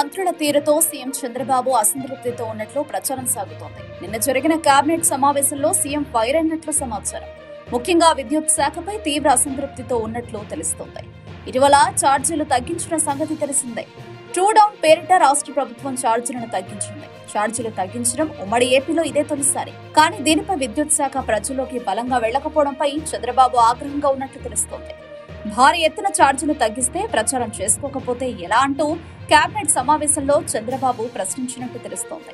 మంత్రుల తీరుతో సీఎం చంద్రబాబు అసంతృప్తితో ఉన్నట్లు ప్రచారం సాగుతోంది. నిన్న జరిగిన కేబినెట్ సమావేశంలో సీఎం ఫైర్ అయినట్లు సమాచారం. ముఖ్యంగా విద్యుత్ శాఖపై తీవ్ర అసంతృప్తితో ఉన్నట్లు తెలుస్తోంది. ఇటీవల ఛార్జీలు తగ్గించిన సంగతి తెలిసిందే. టూ డౌన్ పేరిట రాష్ట్ర ప్రభుత్వం ఛార్జీలను తగ్గించింది. ఛార్జీలు తగ్గించడం ఉమ్మడి ఏపీలో ఇదే తొలిసారి. కానీ దీనిపై విద్యుత్ శాఖ ప్రజల్లోకి బలంగా వెళ్లకపోవడంపై చంద్రబాబు ఆగ్రహంగా ఉన్నట్లు తెలుస్తోంది. భారీ ఎత్తున ఛార్జీలు తగ్గిస్తే ప్రచారం చేసుకోకపోతే ఎలా అంటూ కేబినెట్ సమావేశంలో చంద్రబాబు ప్రశ్నించినట్టు తెలుస్తోంది.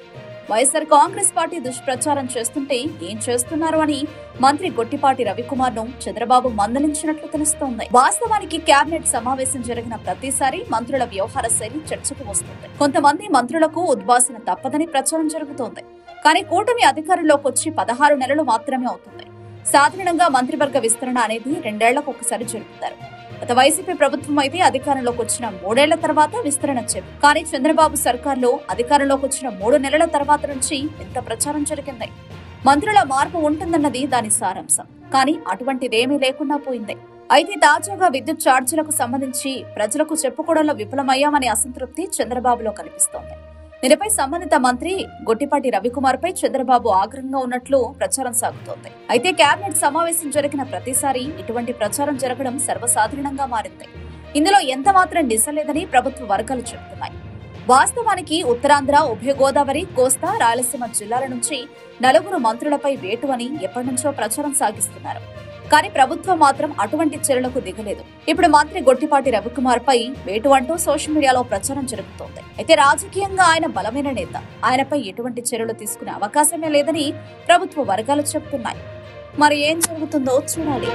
వైఎస్ఆర్ కాంగ్రెస్ పార్టీ దుష్ప్రచారం చేస్తుంటే ఏం చేస్తున్నారు అని మంత్రి గొట్టిపాటి రవికుమార్ ను చంద్రబాబు మందలించినట్లు తెలుస్తోంది. వాస్తవానికి కేబినెట్ సమావేశం జరిగిన ప్రతిసారి మంత్రుల వ్యవహార శైలి చర్చకు వస్తుంది. కొంతమంది మంత్రులకు ఉద్వాసన తప్పదని ప్రచారం జరుగుతోంది. కానీ కూటమి అధికారంలోకి వచ్చి 16 నెలలు మాత్రమే అవుతుంది. సాధారణంగా మంత్రివర్గ విస్తరణ అనేది 2 ఏళ్లకు ఒకసారి జరుపుతారు. గత వైసీపీ ప్రభుత్వం అయితే అధికారంలోకి వచ్చిన 3 ఏళ్ల తర్వాత విస్తరణ చెప్పి, కానీ చంద్రబాబు సర్కార్లో అధికారంలోకి వచ్చిన 3 నెలల తర్వాత నుంచి ఎంత ప్రచారం జరిగింది. మంత్రుల మార్పు ఉంటుందన్నది దాని సారాంశం. కానీ అటువంటిదేమీ లేకుండా పోయింది. అయితే తాజాగా విద్యుత్ ఛార్జీలకు సంబంధించి ప్రజలకు చెప్పుకోవడంలో విఫలమయ్యామనే అసంతృప్తి చంద్రబాబులో కనిపిస్తోంది. దీనిపై సంబంధిత మంత్రి గొట్టిపాటి రవికుమార్ పై చంద్రబాబు ఆగ్రహంగా ఉన్నట్లు ప్రచారం సాగుతోంది. అయితే కేబినెట్ సమావేశం జరిగిన ప్రతిసారి ఇటువంటి ప్రచారం జరగడం సర్వసాధారణంగా మారింది. ఇందులో ఎంత మాత్రం నిజం లేదని ప్రభుత్వ వర్గాలు చెబుతున్నాయి. వాస్తవానికి ఉత్తరాంధ్ర, ఉభయ గోదావరి, కోస్తా, రాయలసీమ జిల్లాల నుంచి 4 మంత్రులపై వేటు అని ఎప్పటి నుంచో ప్రచారం సాగిస్తున్నారు. కానీ ప్రభుత్వం మాత్రం అటువంటి చర్యలకు దిగలేదు. ఇప్పుడు మంత్రి గొట్టిపాటి రవికుమార్ పై వేటు అంటూ సోషల్ మీడియాలో ప్రచారం జరుగుతోంది. అయితే రాజకీయంగా ఆయన బలమైన నేత. ఆయనపై ఎటువంటి చర్యలు తీసుకునే అవకాశమే లేదని ప్రభుత్వ వర్గాలు చెబుతున్నాయి. మరి ఏం జరుగుతుందో చూడాలి.